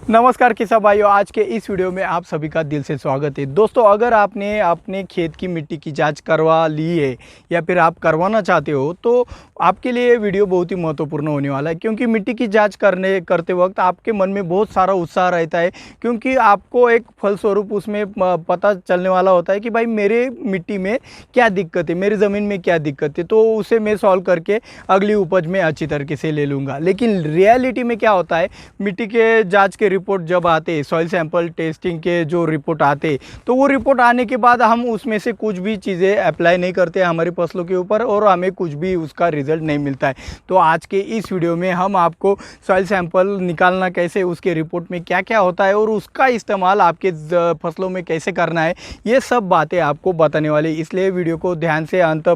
नमस्कार किसान भाइयों, आज के इस वीडियो में आप सभी का दिल से स्वागत है। दोस्तों, अगर आपने अपने खेत की मिट्टी की जांच करवा ली है या फिर आप करवाना चाहते हो तो आपके लिए ये वीडियो बहुत ही महत्वपूर्ण होने वाला है, क्योंकि मिट्टी की जांच करते वक्त आपके मन में बहुत सारा उत्साह रहता है, क्योंकि आपको एक फलस्वरूप उसमें पता चलने वाला होता है कि भाई मेरे मिट्टी में क्या दिक्कत है, मेरी ज़मीन में क्या दिक्कत है, तो उसे मैं सॉल्व करके अगली उपज में अच्छी तरीके से ले लूँगा। लेकिन रियलिटी में क्या होता है, मिट्टी के जाँच के रिपोर्ट जब आते, सॉइल सैंपल टेस्टिंग के जो रिपोर्ट आते, तो वो रिपोर्ट आने के बाद हम उसमें से कुछ भी चीज़ें अप्लाई नहीं करते हमारी फसलों के ऊपर और हमें कुछ भी उसका रिजल्ट नहीं मिलता है। तो आज के इस वीडियो में हम आपको सॉइल सैंपल निकालना कैसे, उसके रिपोर्ट में क्या क्या होता है और उसका इस्तेमाल आपके फसलों में कैसे करना है, ये सब बातें आपको बताने वाले। इसलिए वीडियो को ध्यान से अंत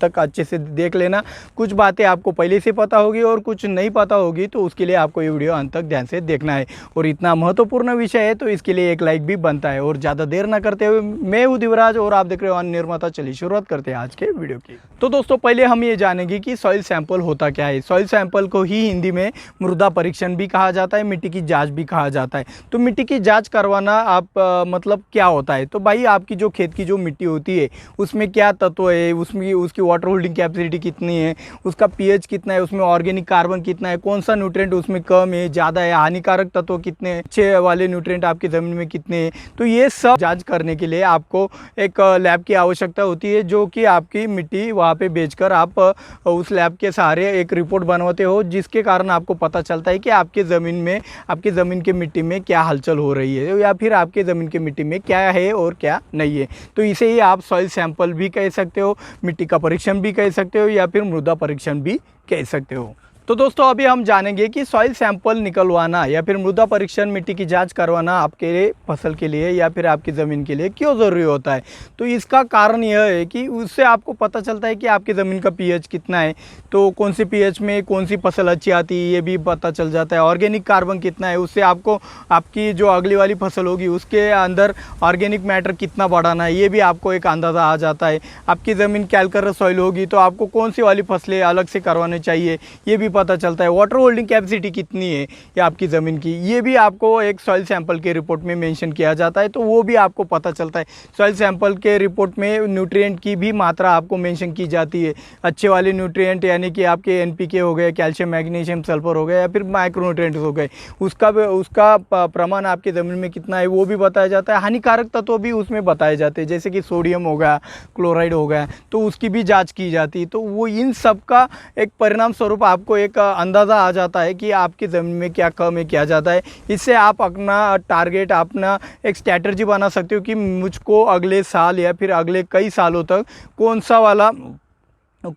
तक अच्छे से देख लेना। कुछ बातें आपको पहले से पता होगी और कुछ नहीं पता होगी, तो उसके लिए आपको ये वीडियो अंत तक ध्यान से देखना है। और इतना महत्वपूर्ण विषय है तो इसके लिए एक लाइक भी बनता है। और ज़्यादा देर ना करते हुए, मैं हूं दिवराज और आप देख रहे हो अन्न निर्माता। चलिए शुरुआत करते हैं आज के वीडियो की। तो दोस्तों, पहले हम ये जानेंगे कि सॉइल सैंपल होता क्या है। सॉइल सैंपल को ही हिंदी में मृदा परीक्षण भी कहा जाता है, मिट्टी की जांच भी कहा जाता है। तो मिट्टी की जांच करवाना मतलब क्या होता है, तो भाई आपकी जो खेत की जो मिट्टी होती है उसमें क्या तत्व है, उसमें उसकी वाटर होल्डिंग कैपेसिटी कितनी है, उसका पीएच कितना है, उसमें ऑर्गेनिक कार्बन कितना है, कौन सा न्यूट्रिएंट उसमें कम है, ज़्यादा है, हानिकारक तत्व कितने, अच्छे वाले न्यूट्रिएंट आपकी ज़मीन में कितने हैं। तो ये सब जांच करने के लिए आपको एक लैब की आवश्यकता होती है, जो कि आपकी मिट्टी वहाँ पे भेजकर आप उस लैब के सहारे एक रिपोर्ट बनवाते हो, जिसके कारण आपको पता चलता है कि आपके ज़मीन के मिट्टी में क्या हलचल हो रही है या फिर आपके ज़मीन की मिट्टी में क्या है और क्या नहीं है। तो इसे ही आप सॉइल सैंपल भी कह सकते हो, मिट्टी का परीक्षण भी कह सकते हो या फिर मृदा परीक्षण भी कह सकते हो। तो दोस्तों, अभी हम जानेंगे कि सॉइल सैंपल निकलवाना या फिर मृदा परीक्षण, मिट्टी की जांच करवाना आपके फसल के लिए या फिर आपकी ज़मीन के लिए क्यों ज़रूरी होता है। तो इसका कारण यह है कि उससे आपको पता चलता है कि आपकी ज़मीन का पीएच कितना है, तो कौन सी पीएच में कौन सी फसल अच्छी आती है ये भी पता चल जाता है। ऑर्गेनिक कार्बन कितना है, उससे आपको आपकी जो अगली वाली फसल होगी उसके अंदर ऑर्गेनिक मैटर कितना बढ़ाना है, ये भी आपको एक अंदाज़ा आ जाता है। आपकी ज़मीन कैल्करस सॉइल होगी तो आपको कौन सी वाली फसलें अलग से करवानी चाहिए, ये भी पता चलता है। वाटर होल्डिंग कैपेसिटी कितनी है या आपकी ज़मीन की, ये भी आपको एक सॉइल सैंपल के रिपोर्ट में मेंशन किया जाता है, तो वो भी आपको पता चलता है। सॉइल सैंपल के रिपोर्ट में न्यूट्रिएंट की भी मात्रा आपको मेंशन की जाती है। अच्छे वाले न्यूट्रिएंट यानी कि आपके एनपीके हो गए, कैल्शियम, मैग्नीशियम, सल्फर हो गए या फिर माइक्रोन्यूट्रिएंट्स हो गए, उसका प्रमाण आपकी ज़मीन में कितना है वो भी बताया जाता है। हानिकारक तत्व भी उसमें बताए जाते हैं, जैसे कि सोडियम हो गया, क्लोराइड हो गया, तो उसकी भी जाँच की जाती है। तो वो इन सब का एक परिणाम स्वरूप आपको एक अंदाज़ा आ जाता है कि आपकी ज़मीन में क्या कम है, क्या ज़्यादा है। इससे आप अपना टारगेट, अपना एक स्ट्रैटेजी बना सकते हो कि मुझको अगले साल या फिर अगले कई सालों तक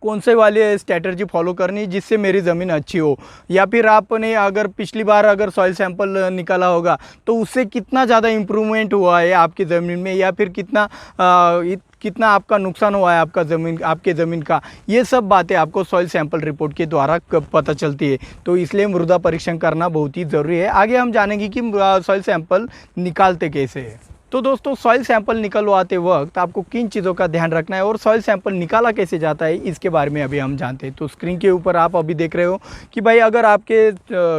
कौन से वाले स्ट्रैटेजी फॉलो करनी है जिससे मेरी ज़मीन अच्छी हो। या फिर आपने अगर पिछली बार अगर सॉइल सैंपल निकाला होगा तो उससे कितना ज़्यादा इम्प्रूवमेंट हुआ है आपकी ज़मीन में, या फिर कितना आपका नुकसान हुआ है आपके ज़मीन का, ये सब बातें आपको सॉइल सैंपल रिपोर्ट के द्वारा पता चलती है। तो इसलिए मृदा परीक्षण करना बहुत ही ज़रूरी है। आगे हम जानेंगे कि सॉइल सैंपल निकालते कैसे हैं। तो दोस्तों, सॉइल सैंपल निकलवाते वक्त आपको किन चीज़ों का ध्यान रखना है और सॉइल सैंपल निकाला कैसे जाता है, इसके बारे में अभी हम जानते हैं। तो स्क्रीन के ऊपर आप अभी देख रहे हो कि भाई अगर आपके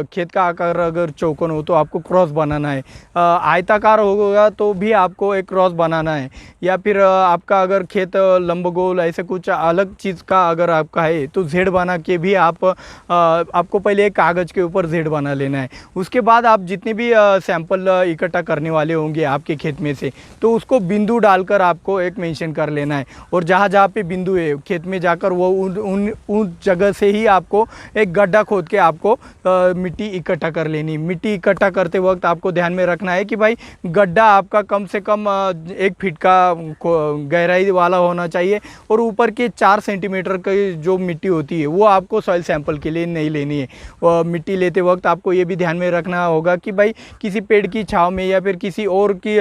खेत का आकार अगर चौकोन हो तो आपको क्रॉस बनाना है, आयताकार होगा तो भी आपको एक क्रॉस बनाना है, या फिर आपका अगर खेत लंबगोल ऐसे कुछ अलग चीज़ का अगर आपका है तो जेड बना के भी आपको पहले एक कागज़ के ऊपर जेड बना लेना है। उसके बाद आप जितने भी सैंपल इकट्ठा करने वाले होंगे आपके खेत में से, तो उसको बिंदु डालकर आपको एक मेंशन कर लेना है। और जहाँ जहाँ पे बिंदु है खेत में जाकर वो उन जगह से ही आपको एक गड्ढा खोद के आपको मिट्टी इकट्ठा कर लेनी। मिट्टी इकट्ठा करते वक्त आपको ध्यान में रखना है कि भाई गड्ढा आपका कम से कम 1 फीट का गहराई वाला होना चाहिए और ऊपर के 4 सेंटीमीटर की जो मिट्टी होती है वो आपको सॉइल सैंपल के लिए नहीं लेनी है। मिट्टी लेते वक्त आपको ये भी ध्यान में रखना होगा कि भाई किसी पेड़ की छाँव में या फिर किसी और की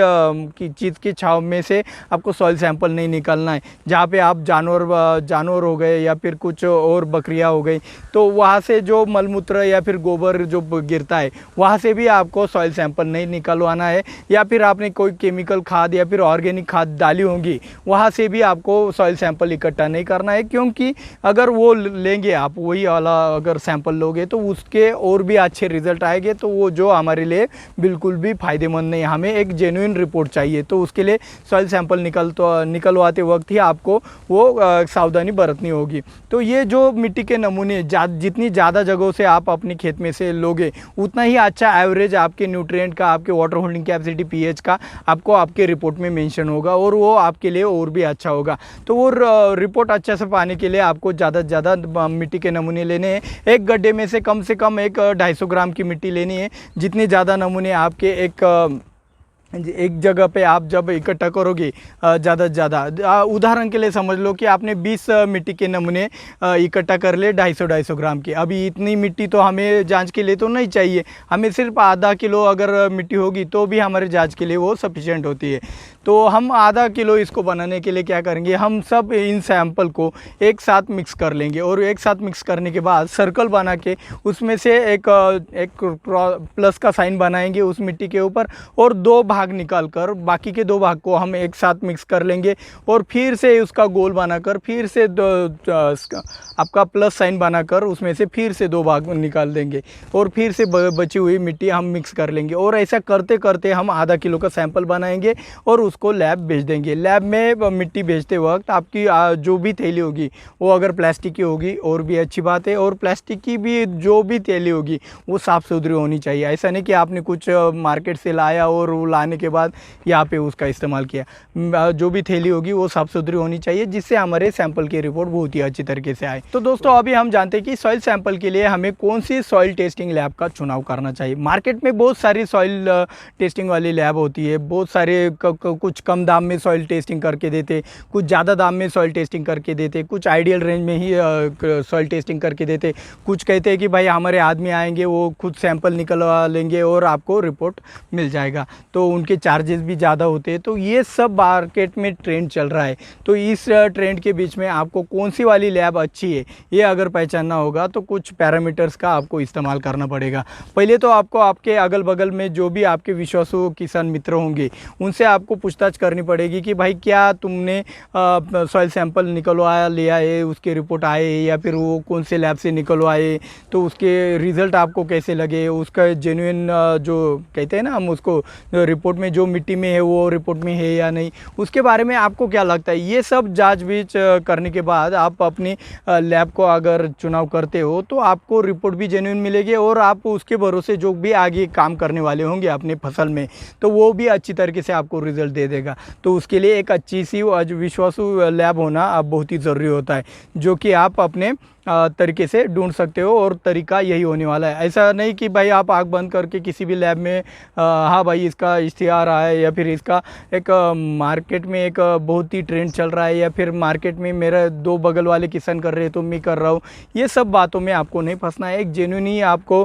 की चीज़ की छाव में से आपको सॉइल सैंपल नहीं निकालना है। जहाँ पे आप जानवर हो गए या फिर कुछ और बकरियाँ हो गई, तो वहाँ से जो मलमूत्र या फिर गोबर जो गिरता है वहाँ से भी आपको सॉइल सैंपल नहीं निकलवाना है। या फिर आपने कोई केमिकल खाद या फिर ऑर्गेनिक खाद डाली होंगी, वहाँ से भी आपको सॉइल सैंपल इकट्ठा नहीं करना है, क्योंकि अगर वो लेंगे आप वही वाला अगर सैंपल लोगे तो उसके और भी अच्छे रिजल्ट आएंगे, तो वो जो हमारे लिए बिल्कुल भी फ़ायदेमंद नहीं। हमें एक जेन्युइन रिपोर्ट चाहिए, तो उसके लिए सॉइल सैंपल निकलवाते वक्त ही आपको वो सावधानी बरतनी होगी। तो ये जो मिट्टी के नमूने जितनी ज़्यादा जगहों से आप अपने खेत में से लोगे, उतना ही अच्छा एवरेज आपके न्यूट्रिएंट का, आपके वाटर होल्डिंग कैपेसिटी पीएच का आपको आपके रिपोर्ट में मेंशन होगा, और वो आपके लिए और भी अच्छा होगा। तो वो रिपोर्ट अच्छा से पाने के लिए आपको ज़्यादा से ज़्यादा मिट्टी के नमूने लेने हैं। एक गड्ढे में से कम एक 250 ग्राम की मिट्टी लेनी है। जितने ज़्यादा नमूने आपके एक जगह पे आप जब इकट्ठा करोगे, ज़्यादा से ज़्यादा उदाहरण के लिए समझ लो कि आपने 20 मिट्टी के नमूने इकट्ठा कर ले 250 ग्राम की। अभी इतनी मिट्टी तो हमें जांच के लिए तो नहीं चाहिए, हमें सिर्फ आधा किलो अगर मिट्टी होगी तो भी हमारे जांच के लिए वो सफिशिएंट होती है। तो हम आधा किलो इसको बनाने के लिए क्या करेंगे, हम सब इन सैंपल को एक साथ मिक्स कर लेंगे, और एक साथ मिक्स करने के बाद सर्कल बना के उसमें से एक प्लस का साइन बनाएंगे उस मिट्टी के ऊपर, और 2 भाग निकाल कर बाकी के 2 भाग को हम एक साथ मिक्स कर लेंगे, और फिर से उसका गोल बनाकर फिर से आपका प्लस साइन बनाकर उसमें से फिर से 2 भाग निकाल देंगे, और फिर से बची हुई मिट्टी हम मिक्स कर लेंगे। और ऐसा करते करते हम आधा किलो का सैंपल बनाएंगे और उसको लैब भेज देंगे। लैब में मिट्टी भेजते वक्त आपकी जो भी थैली होगी वो अगर प्लास्टिक की होगी और भी अच्छी बात है, और प्लास्टिक की भी जो भी थैली होगी वो साफ़ सुथरी होनी चाहिए। ऐसा नहीं कि आपने कुछ मार्केट से लाया और वो लाने के बाद यहाँ पे उसका इस्तेमाल किया। जो भी थैली होगी वो साफ़ सुथरी होनी चाहिए, जिससे हमारे सैंपल की रिपोर्ट बहुत ही अच्छी तरीके से आए। तो दोस्तों अभी हम जानते हैं कि सॉइल सैंपल के लिए हमें कौन सी सॉइल टेस्टिंग लैब का चुनाव करना चाहिए। मार्केट में बहुत सारी सॉइल टेस्टिंग वाली लैब होती है, बहुत सारे कुछ कम दाम में सॉइल टेस्टिंग करके देते, कुछ ज़्यादा दाम में सॉइल टेस्टिंग करके देते, कुछ आइडियल रेंज में ही सॉइल टेस्टिंग करके देते, कुछ कहते हैं कि भाई हमारे आदमी आएंगे वो खुद सैंपल निकलवा लेंगे और आपको रिपोर्ट मिल जाएगा, तो उनके चार्जेस भी ज़्यादा होते हैं। तो ये सब मार्केट में ट्रेंड चल रहा है। तो इस ट्रेंड के बीच में आपको कौन सी वाली लैब अच्छी है ये अगर पहचानना होगा तो कुछ पैरामीटर्स का आपको इस्तेमाल करना पड़ेगा। पहले तो आपको आपके अगल बगल में जो भी आपके विश्वासु किसान मित्र होंगे उनसे आपको पूछताछ करनी पड़ेगी कि भाई क्या तुमने सॉइल सैंपल निकलवाया लिया है, उसके रिपोर्ट आए या फिर वो कौन से लैब से निकलवाए, तो उसके रिज़ल्ट आपको कैसे लगे, उसका जेन्युइन जो कहते हैं ना हम उसको रिपोर्ट में जो मिट्टी में है वो रिपोर्ट में है या नहीं, उसके बारे में आपको क्या लगता है। ये सब जांच बीच करने के बाद आप अपनी लैब को अगर चुनाव करते हो तो आपको रिपोर्ट भी जेन्युइन मिलेगी, और आप उसके भरोसे जो भी आगे काम करने वाले होंगे अपने फसल में तो वो भी अच्छी तरीके से आपको रिजल्ट दे देगा। तो उसके लिए एक अच्छी सी विश्वासु लैब होना अब बहुत ही ज़रूरी होता है, जो कि आप अपने तरीके से ढूंढ सकते हो, और तरीका यही होने वाला है। ऐसा नहीं कि भाई आप आँख बंद करके किसी भी लैब में हाँ भाई इसका इश्तिहार आया है या फिर इसका एक मार्केट में एक बहुत ही ट्रेंड चल रहा है या फिर मार्केट में मेरा 2 बगल वाले किसान कर रहे हैं तो मैं कर रहा हूँ, ये सब बातों में आपको नहीं फंसना है। एक जेन्युइन ही आपको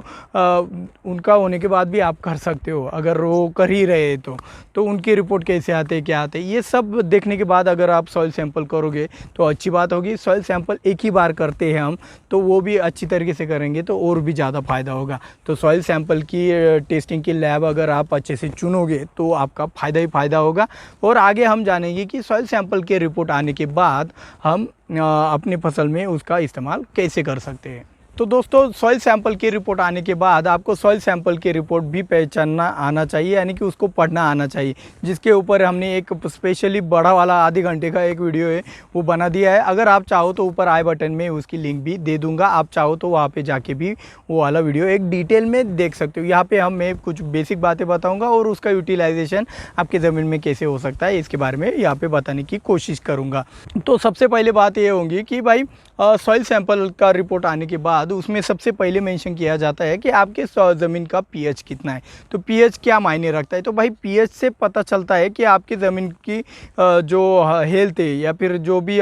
उनका होने के बाद भी आप कर सकते हो, अगर वो कर ही रहे तो उनकी रिपोर्ट कैसे आते क्या आते, ये सब देखने के बाद अगर आप सॉइल सैंपल करोगे तो अच्छी बात होगी। सॉइल सैंपल एक ही बार करते हैं हम, तो वो भी अच्छी तरीके से करेंगे तो और भी ज़्यादा फ़ायदा होगा। तो सॉइल सैंपल की टेस्टिंग की लैब अगर आप अच्छे से चुनोगे तो आपका फ़ायदा ही फ़ायदा होगा। और आगे हम जानेंगे कि सॉइल सैंपल के रिपोर्ट आने के बाद हम अपनी फसल में उसका इस्तेमाल कैसे कर सकते हैं। तो दोस्तों सॉइल सैंपल की रिपोर्ट आने के बाद आपको सॉइल सैंपल की रिपोर्ट भी पहचानना आना चाहिए, यानी कि उसको पढ़ना आना चाहिए, जिसके ऊपर हमने एक स्पेशली बड़ा वाला आधे घंटे का एक वीडियो है वो बना दिया है। अगर आप चाहो तो ऊपर आई बटन में उसकी लिंक भी दे दूंगा, आप चाहो तो वहाँ पे जाके भी वो वाला वीडियो एक डिटेल में देख सकते हो। यहाँ पर मैं कुछ बेसिक बातें बताऊँगा और उसका यूटिलाइजेशन आपके ज़मीन में कैसे हो सकता है इसके बारे में यहाँ पर बताने की कोशिश करूँगा। तो सबसे पहले बात ये होगी कि भाई सॉइल सैंपल का रिपोर्ट आने के बाद उसमें सबसे पहले मेंशन किया जाता है कि आपके ज़मीन का पीएच कितना है। तो पीएच क्या मायने रखता है? तो भाई पीएच से पता चलता है कि आपकी ज़मीन की जो हेल्थ है या फिर जो भी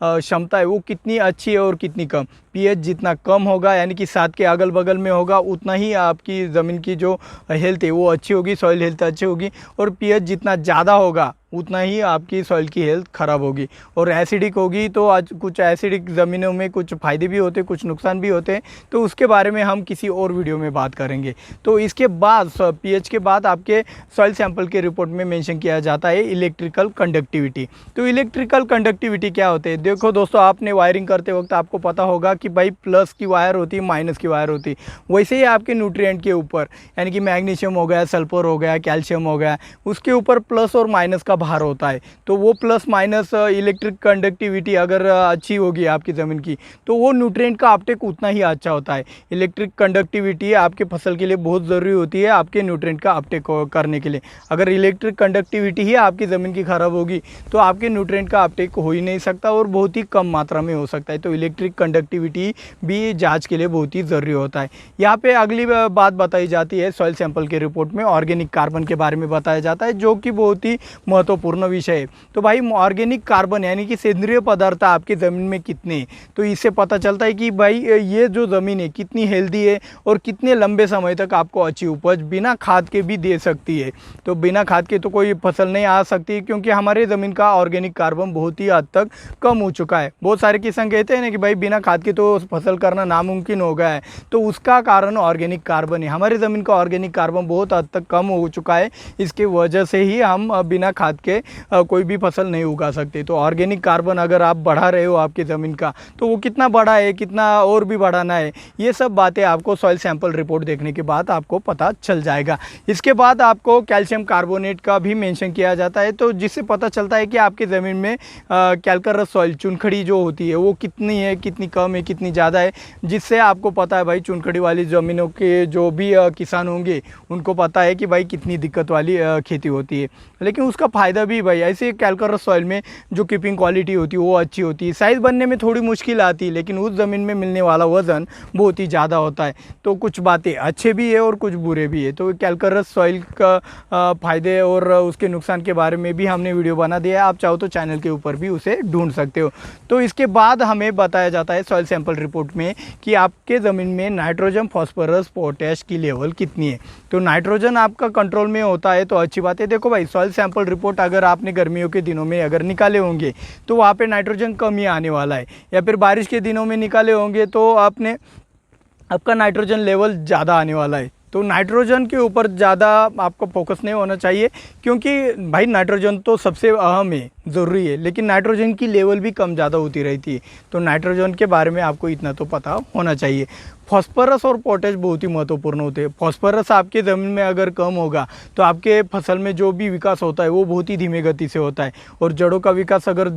क्षमता है वो कितनी अच्छी है और कितनी कम। पीएच जितना कम होगा यानी कि 7 के अगल बगल में होगा, उतना ही आपकी ज़मीन की जो हेल्थ है वो अच्छी होगी, सॉइल हेल्थ अच्छी होगी। और पीएच जितना ज़्यादा होगा उतना ही आपकी सॉइल की हेल्थ ख़राब होगी। और एसिडिक होगी तो आज कुछ एसिडिक ज़मीनों में कुछ फ़ायदे भी होते हैं, कुछ नुकसान भी होते हैं, तो उसके बारे में हम किसी और वीडियो में बात करेंगे। तो इसके बाद पीएच के बाद आपके सॉइल सैंपल के रिपोर्ट में मेंशन किया जाता है इलेक्ट्रिकल कंडक्टिविटी। तो इलेक्ट्रिकल कंडक्टिविटी क्या होते हैं? देखो दोस्तों, आपने वायरिंग करते वक्त आपको पता होगा कि भाई प्लस की वायर होती है, माइनस की वायर होती है। वैसे ही आपके न्यूट्रिएंट के ऊपर यानी कि मैग्नीशियम हो गया, सल्फर हो गया, कैल्शियम हो गया, उसके ऊपर प्लस और माइनस का भार होता है। तो वो प्लस माइनस इलेक्ट्रिक कंडक्टिविटी अगर अच्छी होगी आपकी ज़मीन की तो वो न्यूट्रिएंट का अपटेक उतना ही अच्छा होता है। इलेक्ट्रिक कंडक्टिविटी आपके फसल के लिए बहुत ज़रूरी होती है आपके न्यूट्रिएंट का अपटेक करने के लिए। अगर इलेक्ट्रिक कंडक्टिविटी ही आपकी ज़मीन की ख़राब होगी तो आपके न्यूट्रिएंट का अपटेक हो ही नहीं सकता और बहुत ही कम मात्रा में हो सकता है। तो इलेक्ट्रिक कंडक्टिविटी भी जाँच के लिए बहुत ही ज़रूरी होता है। यहाँ पे अगली बात बताई जाती है सॉइल सैंपल के रिपोर्ट में ऑर्गेनिक कार्बन के बारे में बताया जाता है, जो कि बहुत ही महत्वपूर्ण विषय है। तो भाई ऑर्गेनिक कार्बन यानी कि सेंद्रीय पदार्थ आपकी ज़मीन में कितने हैं, तो इससे पता चलता है कि भाई ये जो ज़मीन है कितनी हेल्दी है और कितने लंबे समय तक आपको अच्छी उपज बिना खाद के भी दे सकती है। तो बिना खाद के तो कोई फसल नहीं आ सकती, क्योंकि हमारे ज़मीन का ऑर्गेनिक कार्बन बहुत ही हद तक कम हो चुका है। बहुत सारे किसान कहते हैं ना कि भाई बिना खाद के तो फसल करना नामुमकिन हो गया है, तो उसका कारण ऑर्गेनिक कार्बन है। हमारी ज़मीन का ऑर्गेनिक कार्बन बहुत हद तक कम हो चुका है, इसकी वजह से ही हम बिना खाद के कोई भी फसल नहीं उगा सकते। तो ऑर्गेनिक कार्बन अगर आप बढ़ा रहे हो आपकी ज़मीन का, तो वो कितना बड़ा है, कितना और भी बढ़ाना है, ये सब बातें आपको सॉइल सैंपल रिपोर्ट देखने के बाद आपको पता चल जाएगा। इसके बाद आपको कैल्शियम कार्बोनेट का भी मेंशन किया जाता है, तो जिससे पता चलता है कि आपकी ज़मीन में कैल्करस सॉइल चुनखड़ी जो होती है वो कितनी है, कितनी कम है, कितनी ज़्यादा है, जिससे आपको पता है भाई चुनखड़ी वाली ज़मीनों के जो भी किसान होंगे उनको पता है कि भाई कितनी दिक्कत वाली खेती होती है। लेकिन उसका फ़ायदा भी भाई ऐसे कैल्करस सॉइल में जो कीपिंग क्वालिटी होती है वो अच्छी होती है। साइज़ बनने में थोड़ी मुश्किल आती है, लेकिन उस ज़मीन में मिलने वाला वज़न बहुत ही ज़्यादा होता है। तो कुछ बातें अच्छे भी है और कुछ बुरे भी है। तो कैल्करस सॉइल का फ़ायदे और उसके नुकसान के बारे में भी हमने वीडियो बना दिया है, आप चाहो तो चैनल के ऊपर भी उसे ढूंढ सकते हो। तो इसके बाद हमें बताया जाता है सॉइल सैंपल रिपोर्ट में कि आपके ज़मीन में नाइट्रोजन, फॉस्फोरस, पोटैश की लेवल कितनी है। तो नाइट्रोजन आपका कंट्रोल में होता है तो अच्छी बात है। देखो भाई, सॉइल सैंपल रिपोर्ट अगर आपने गर्मियों के दिनों में अगर निकाले होंगे तो वहाँ पे नाइट्रोजन कम ही आने वाला है, या फिर बारिश के दिनों में निकाले होंगे तो आपका नाइट्रोजन लेवल ज़्यादा आने वाला है। तो नाइट्रोजन के ऊपर ज़्यादा आपको फोकस नहीं होना चाहिए, क्योंकि भाई नाइट्रोजन तो सबसे अहम है, ज़रूरी है, लेकिन नाइट्रोजन की लेवल भी कम ज़्यादा होती रहती है। तो नाइट्रोजन के बारे में आपको इतना तो पता होना चाहिए। फॉस्फोरस और पोटैश बहुत ही महत्वपूर्ण होते हैं। फॉस्फोरस आपके ज़मीन में अगर कम होगा तो आपके फसल में जो भी विकास होता है वो बहुत ही धीमे गति से होता है, और जड़ों का विकास अगर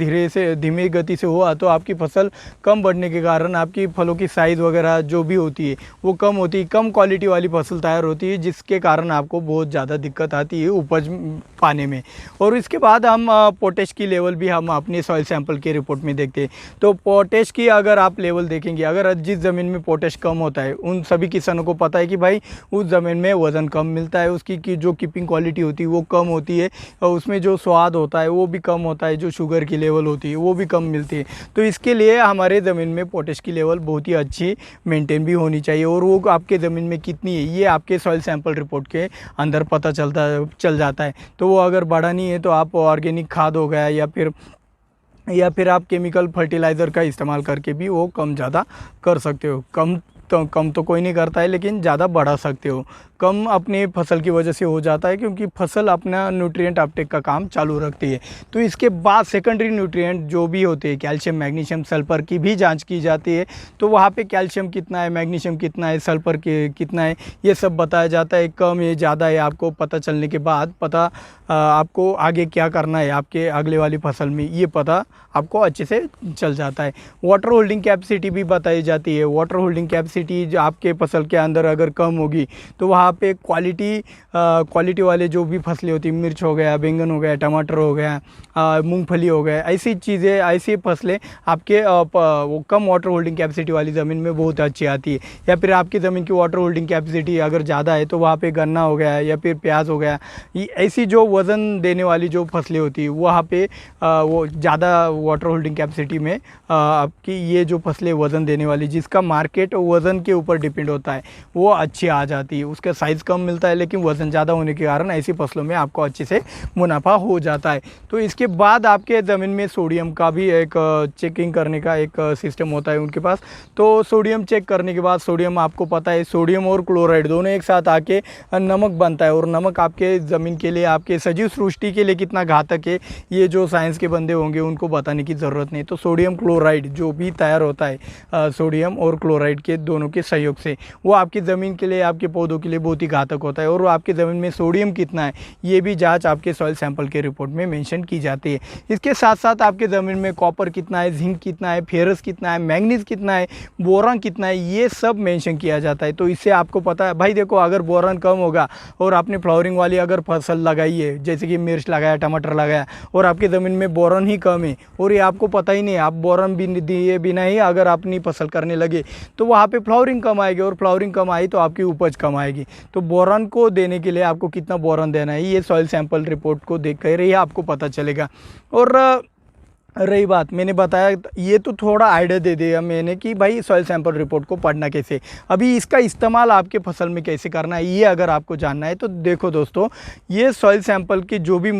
धीमे गति से हुआ तो आपकी फसल कम बढ़ने के कारण आपकी फलों की साइज़ वगैरह जो भी होती है वो कम होती है, कम क्वालिटी वाली फसल तैयार होती है, जिसके कारण आपको बहुत ज़्यादा दिक्कत आती है उपज पाने में। और इसके बाद हम पोटैश की लेवल भी हम अपने सॉइल सैंपल के रिपोर्ट में देखते हैं। तो पोटैश की अगर आप लेवल देखेंगे, अगर जिस ज़मीन में पोटैश कम होता है उन सभी किसानों को पता है कि भाई उस ज़मीन में वज़न कम मिलता है, उसकी जो कीपिंग क्वालिटी होती है वो कम होती है, और उसमें जो स्वाद होता है वो भी कम होता है, जो शुगर की लेवल होती है वो भी कम मिलती है। तो इसके लिए हमारे ज़मीन में पोटैश की लेवल बहुत ही अच्छी मेंटेन भी होनी चाहिए, और वो आपके ज़मीन में कितनी है ये आपके सॉइल सैंपल रिपोर्ट के अंदर पता चल जाता है। तो वो अगर बढ़ा नहीं है तो आप ऑर्गेनिक खाद हो गया या फिर आप केमिकल फर्टिलाइज़र का इस्तेमाल करके भी वो कम ज़्यादा कर सकते हो। कम तो कोई नहीं करता है, लेकिन ज़्यादा बढ़ा सकते हो। कम अपनी फसल की वजह से हो जाता है, क्योंकि फसल अपना न्यूट्रिएंट अपटेक का काम चालू रखती है। तो इसके बाद सेकेंडरी न्यूट्रिएंट जो भी होते हैं, कैल्शियम, मैग्नीशियम, सल्फर की भी जांच की जाती है। तो वहाँ पे कैल्शियम कितना है, मैग्नीशियम कितना है, सल्फर कितना है, ये सब बताया जाता है। कम है, ज़्यादा है, आपको पता चलने के बाद आपको आगे क्या करना है आपके अगले वाली फसल में, ये पता आपको अच्छे से चल जाता है। वाटर होल्डिंग कैपेसिटी भी बताई जाती है। वाटर होल्डिंग कैपेसिटी जो आपके फसल के अंदर अगर कम होगी तो वहाँ वहाँ पे क्वालिटी वाले जो भी फसलें होती हैं, मिर्च हो गया, बैंगन हो गया, टमाटर हो गया, मूंगफली हो गया, ऐसी चीज़ें, ऐसी फसलें आपके वो कम वाटर होल्डिंग कैपेसिटी वाली ज़मीन में बहुत अच्छी आती है। या फिर आपकी ज़मीन की वाटर होल्डिंग कैपेसिटी अगर ज़्यादा है तो वहाँ पे गन्ना हो गया या फिर प्याज हो गया, ऐसी जो वज़न देने वाली जो फसलें होती है वहाँ पे वो ज़्यादा वाटर होल्डिंग कैपेसिटी में आपकी ये जो फसलें वज़न देने वाली, जिसका मार्केट वज़न के ऊपर डिपेंड होता है, वो अच्छी आ जाती है। उसका साइज़ कम मिलता है लेकिन वज़न ज़्यादा होने के कारण ऐसी फसलों में आपको अच्छे से मुनाफा हो जाता है। तो इसके बाद आपके ज़मीन में सोडियम का भी एक चेकिंग करने का एक सिस्टम होता है उनके पास। तो सोडियम चेक करने के बाद, सोडियम आपको पता है सोडियम और क्लोराइड दोनों एक साथ आके नमक बनता है, और नमक आपके ज़मीन के लिए, आपके सजीव सृष्टि के लिए कितना घातक है ये जो साइंस के बंदे होंगे उनको बताने की ज़रूरत नहीं। तो सोडियम क्लोराइड जो भी तैयार होता है सोडियम और क्लोराइड के दोनों के सहयोग से, वो आपकी ज़मीन के लिए, आपके पौधों के लिए बहुत ही घातक होता है। और आपकी ज़मीन में सोडियम कितना है ये भी जांच आपके सॉइल सैंपल के रिपोर्ट में मेंशन की जाती है। इसके साथ साथ आपके ज़मीन में कॉपर कितना है, जिंक कितना है, फेरस कितना है, मैंगनीज कितना है, बोरान कितना है, ये सब मेंशन किया जाता है। तो इससे आपको पता है भाई देखो, अगर बोरान कम होगा और आपने फ्लावरिंग वाली अगर फसल लगाई है, जैसे कि मिर्च लगाया, टमाटर लगाया, और आपकी ज़मीन में बोरान ही कम है और ये आपको पता ही नहीं, आप बोरान भी दिए बिना ही अगर अपनी फसल करने लगे तो वहाँ पे फ्लावरिंग कम आएगी, और फ्लावरिंग कम आई तो आपकी उपज कम आएगी। तो बोरान को देने के लिए आपको कितना बोरान देना है ये सॉइल सैंपल रिपोर्ट को देख कर ही आपको पता चलेगा। और रही बात, मैंने बताया ये तो थोड़ा आइडिया दे दिया मैंने कि भाई सॉइल सैंपल रिपोर्ट को पढ़ना कैसे, अभी इसका इस्तेमाल आपके फसल में कैसे करना है ये अगर आपको जानना है तो देखो दोस्तों, ये सॉइल सैंपल की जो भी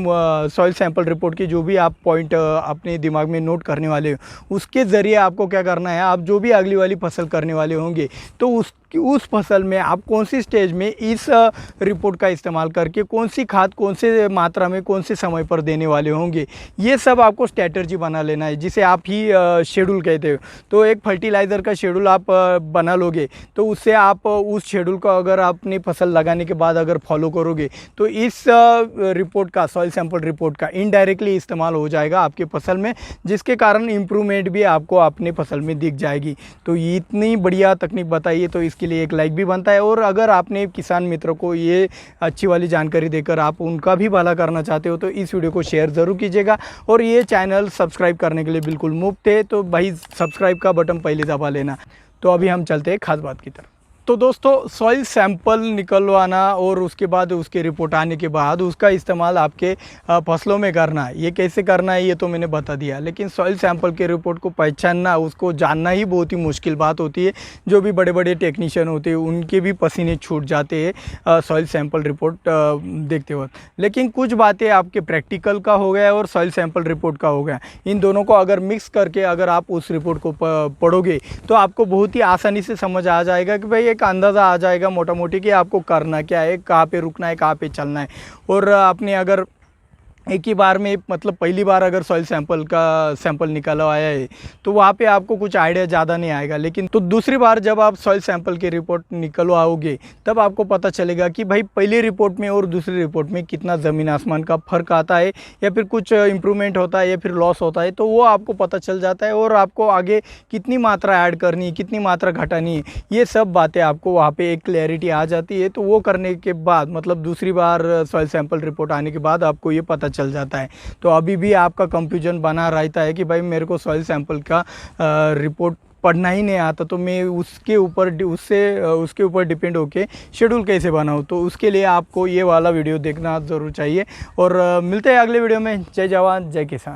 सॉइल सैंपल रिपोर्ट की जो भी आप पॉइंट अपने दिमाग में नोट करने वाले हो, उसके ज़रिए आपको क्या करना है, आप जो भी अगली वाली फसल करने वाले होंगे तो उस फसल में आप कौन सी स्टेज में इस रिपोर्ट का इस्तेमाल करके कौन सी खाद कौन से मात्रा में कौन से समय पर देने वाले होंगे, ये सब आपको स्ट्रैटेजी बना लेना है, जिसे आप ही शेड्यूल कहते हो। तो एक फर्टिलाइज़र का शेड्यूल आप बना लोगे तो उससे आप उस शेड्यूल को अगर अपनी फसल लगाने के बाद अगर फॉलो करोगे तो इस रिपोर्ट का, सॉइल सैंपल रिपोर्ट का इनडायरेक्टली इस्तेमाल हो जाएगा आपके फसल में, जिसके कारण इम्प्रूवमेंट भी आपको अपने फसल में दिख जाएगी। तो ये इतनी बढ़िया तकनीक बताइए तो इसके लिए एक लाइक भी बनता है। और अगर आपने किसान मित्रों को ये अच्छी वाली जानकारी देकर आप उनका भी भला करना चाहते हो तो इस वीडियो को शेयर ज़रूर कीजिएगा। और ये चैनल सब्सक्राइब करने के लिए बिल्कुल मुफ्त है, तो भाई सब्सक्राइब का बटन पहले दबा लेना। तो अभी हम चलते हैं खास बात की तरफ। तो दोस्तों, सॉइल सैंपल निकलवाना और उसके बाद उसके रिपोर्ट आने के बाद उसका इस्तेमाल आपके फसलों में करना है, ये कैसे करना है ये तो मैंने बता दिया, लेकिन सॉइल सैंपल के रिपोर्ट को पहचानना, उसको जानना ही बहुत ही मुश्किल बात होती है। जो भी बड़े बड़े टेक्नीशियन होते हैं उनके भी पसीने छूट जाते हैं सॉइल सैंपल रिपोर्ट देखते वक्त। लेकिन कुछ बातें आपके प्रैक्टिकल का हो गया और सॉइल सैंपल रिपोर्ट का हो गया, इन दोनों को अगर मिक्स करके अगर आप उस रिपोर्ट को पढ़ोगे तो आपको बहुत ही आसानी से समझ आ जाएगा कि भाई एक अंदाज़ा आ जाएगा मोटा मोटी कि आपको करना क्या है, कहाँ पे रुकना है, कहाँ पे चलना है। और आपने अगर एक ही बार में, मतलब पहली बार अगर सॉइल सैंपल का सैंपल निकलवाया है तो वहाँ पे आपको कुछ आइडिया ज़्यादा नहीं आएगा, लेकिन तो दूसरी बार जब आप सॉइल सैंपल की रिपोर्ट निकलवाओगे तब आपको पता चलेगा कि भाई पहली रिपोर्ट में और दूसरी रिपोर्ट में कितना ज़मीन आसमान का फ़र्क आता है, या फिर कुछ इम्प्रूवमेंट होता है या फिर लॉस होता है, तो वो आपको पता चल जाता है। और आपको आगे कितनी मात्रा ऐड करनी है, कितनी मात्रा घटानी है, ये सब बातें आपको वहाँ पर एक क्लैरिटी आ जाती है। तो वो करने के बाद, मतलब दूसरी बार सॉइल सैंपल रिपोर्ट आने के बाद आपको ये पता चल जाता है। तो अभी भी आपका कंफ्यूजन बना रहता है कि भाई मेरे को सॉइल सैंपल का रिपोर्ट पढ़ना ही नहीं आता, तो मैं उसके ऊपर डिपेंड होके शेड्यूल कैसे बनाऊँ। तो उसके लिए आपको ये वाला वीडियो देखना ज़रूर चाहिए। और मिलते हैं अगले वीडियो में। जय जवान जय किसान।